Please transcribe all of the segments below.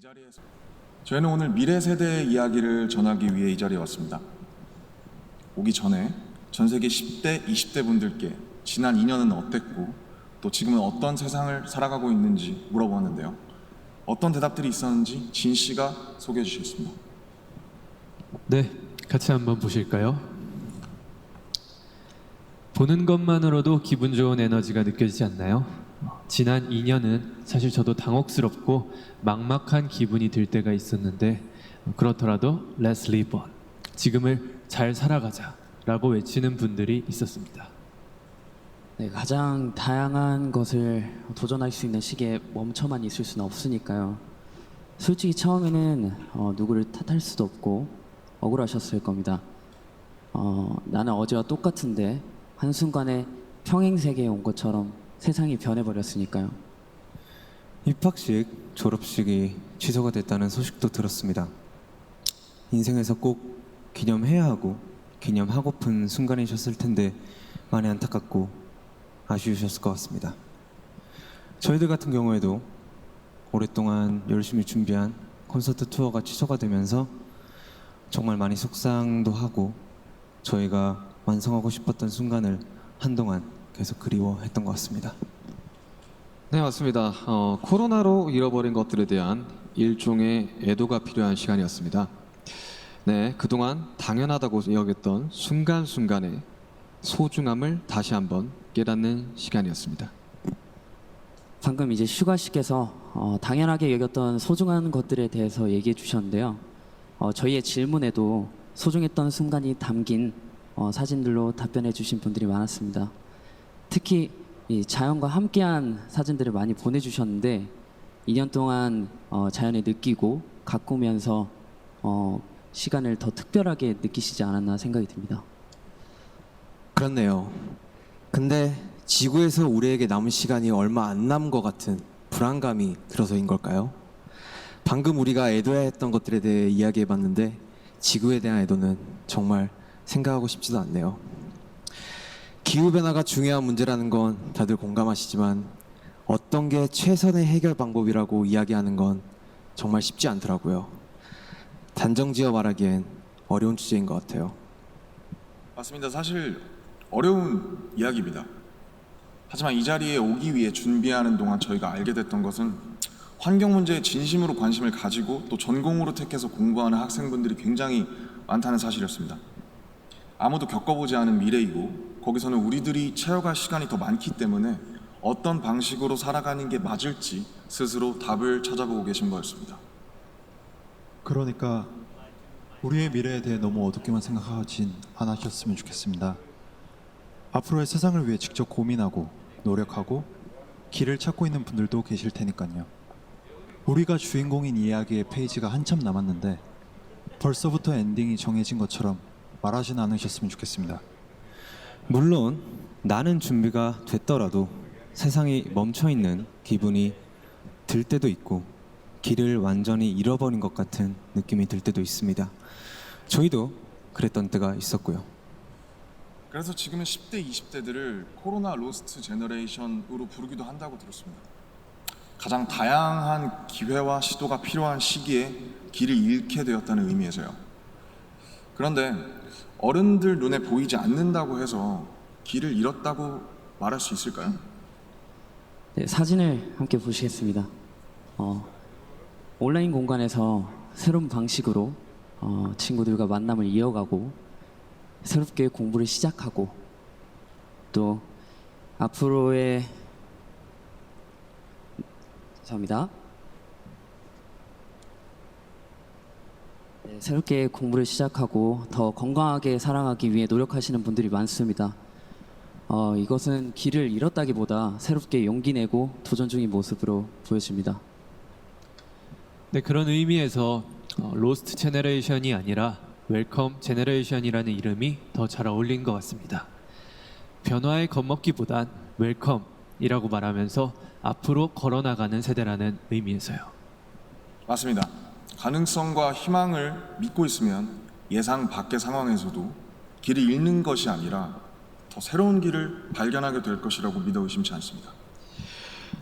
이 자리에서 저희는 오늘 미래 세대의 이야기를 전하기 위해 이 자리에 왔습니다. 오기 전에 전 세계 10대, 20대 분들께 지난 2년은 어땠고 또 지금은 어떤 세상을 살아가고 있는지 물어보았는데요. 어떤 대답들이 있었는지 진 씨가 소개해 주시겠습니다. 네, 같이 한번 보실까요? 보는 것만으로도 기분 좋은 에너지가 느껴지지 않나요? 지난 2년은 사실 저도 당혹스럽고 막막한 기분이 들 때가 있었는데 그렇더라도 Let's live on, 지금을 잘 살아가자 라고 외치는 분들이 있었습니다. 네, 가장 다양한 것을 도전할 수 있는 시기에 멈춰만 있을 수는 없으니까요. 솔직히 처음에는 누구를 탓할 수도 없고 억울하셨을 겁니다. 나는 어제와 똑같은데 한순간에 평행세계에 온 것처럼 세상이 변해버렸으니까요. 입학식, 졸업식이 취소가 됐다는 소식도 들었습니다. 인생에서 꼭 기념해야 하고 기념하고픈 순간이셨을 텐데 많이 안타깝고 아쉬우셨을 것 같습니다. 저희들 같은 경우에도 오랫동안 열심히 준비한 콘서트 투어가 취소가 되면서 정말 많이 속상도 하고 저희가 완성하고 싶었던 순간을 한동안 계속 그리워했던 것 같습니다. 네, 맞습니다. 코로나로 잃어버린 것들에 대한 일종의 애도가 필요한 시간이었습니다. 네, 그동안 당연하다고 여겼던 순간순간의 소중함을 다시 한번 깨닫는 시간이었습니다. 방금 이제 슈가 씨께서 당연하게 여겼던 소중한 것들에 대해서 얘기해 주셨는데요. 저희의 질문에도 소중했던 순간이 담긴 사진들로 답변해 주신 분들이 많았습니다. 특히 이 자연과 함께한 사진들을 많이 보내주셨는데 2년 동안 자연을 느끼고 가꾸면서 시간을 더 특별하게 느끼시지 않았나 생각이 듭니다. 그렇네요. 근데 지구에서 우리에게 남은 시간이 얼마 안 남은 것 같은 불안감이 들어서인 걸까요? 방금 우리가 애도해야 했던 것들에 대해 이야기해봤는데 지구에 대한 애도는 정말 생각하고 싶지도 않네요. 기후변화가 중요한 문제라는 건 다들 공감하시지만 어떤 게 최선의 해결 방법이라고 이야기하는 건 정말 쉽지 않더라고요. 단정지어 말하기엔 어려운 주제인 것 같아요. 맞습니다. 사실 어려운 이야기입니다. 하지만 이 자리에 오기 위해 준비하는 동안 저희가 알게 됐던 것은 환경 문제에 진심으로 관심을 가지고 또 전공으로 택해서 공부하는 학생분들이 굉장히 많다는 사실이었습니다. 아무도 겪어보지 않은 미래이고 거기서는 우리들이 채워갈 시간이 더 많기 때문에 어떤 방식으로 살아가는 게 맞을지 스스로 답을 찾아보고 계신 거였습니다. 그러니까 우리의 미래에 대해 너무 어둡게만 생각하진 않으셨으면 좋겠습니다. 앞으로의 세상을 위해 직접 고민하고 노력하고 길을 찾고 있는 분들도 계실 테니까요. 우리가 주인공인 이야기의 페이지가 한참 남았는데 벌써부터 엔딩이 정해진 것처럼 말하진 않으셨으면 좋겠습니다. 물론 나는 준비가 됐더라도 세상이 멈춰있는 기분이 들 때도 있고 길을 완전히 잃어버린 것 같은 느낌이 들 때도 있습니다. 저희도 그랬던 때가 있었고요. 그래서 지금은 10대, 20대들을 코로나 로스트 제너레이션으로 부르기도 한다고 들었습니다. 가장 다양한 기회와 시도가 필요한 시기에 길을 잃게 되었다는 의미에서요. 그런데 어른들 눈에 보이지 않는다고 해서 길을 잃었다고 말할 수 있을까요? 네, 사진을 함께 보시겠습니다. 온라인 공간에서 새로운 방식으로 친구들과 만남을 이어가고 새롭게 공부를 시작하고 또 앞으로의 죄송합니다. 네, 새롭게 공부를 시작하고 더 건강하게 살아가기 위해 노력하시는 분들이 많습니다. 이것은 길을 잃었다기보다 새롭게 용기 내고 도전 중인 모습으로 보여집니다. 네, 그런 의미에서 로스트 제너레이션이 아니라 웰컴 제너레이션이라는 이름이 더 잘 어울린 것 같습니다. 변화에 겁먹기보단 웰컴이라고 말하면서 앞으로 걸어나가는 세대라는 의미에서요. 맞습니다. 가능성과 희망을 믿고 있으면 예상 밖의 상황에서도 길을 잃는 것이 아니라 더 새로운 길을 발견하게 될 것이라고 믿어 의심치 않습니다.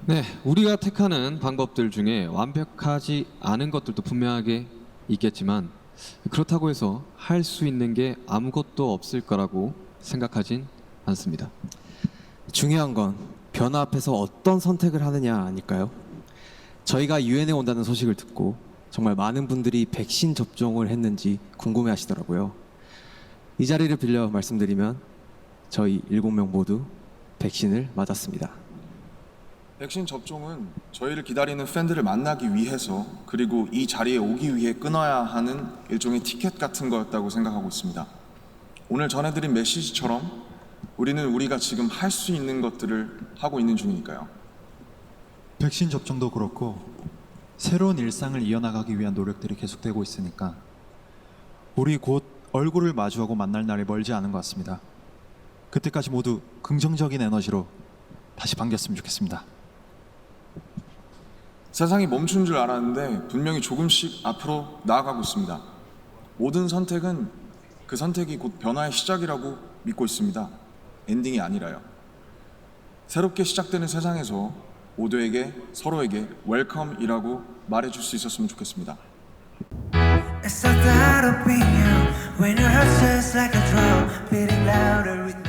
네, 우리가 택하는 방법들 중에 완벽하지 않은 것들도 분명하게 있겠지만 그렇다고 해서 할 수 있는 게 아무것도 없을 거라고 생각하진 않습니다. 중요한 건 변화 앞에서 어떤 선택을 하느냐 아닐까요? 저희가 유엔에 온다는 소식을 듣고 정말 많은 분들이 백신 접종을 했는지 궁금해 하시더라고요. 이 자리를 빌려 말씀드리면 저희 7명 모두 백신을 맞았습니다. 백신 접종은 저희를 기다리는 팬들을 만나기 위해서 그리고 이 자리에 오기 위해 끊어야 하는 일종의 티켓 같은 거였다고 생각하고 있습니다. 오늘 전해드린 메시지처럼 우리는 우리가 지금 할 수 있는 것들을 하고 있는 중이니까요. 백신 접종도 그렇고 새로운 일상을 이어나가기 위한 노력들이 계속되고 있으니까 우리 곧 얼굴을 마주하고 만날 날이 멀지 않은 것 같습니다. 그때까지 모두 긍정적인 에너지로 다시 반겼으면 좋겠습니다. 세상이 멈춘 줄 알았는데 분명히 조금씩 앞으로 나아가고 있습니다. 모든 선택은 그 선택이 곧 변화의 시작이라고 믿고 있습니다. 엔딩이 아니라요. 새롭게 시작되는 세상에서 모두에게 서로에게 웰컴이라고 말해줄 수 있었으면 좋겠습니다. It's so that opinion when your heart says like a drum beating louder with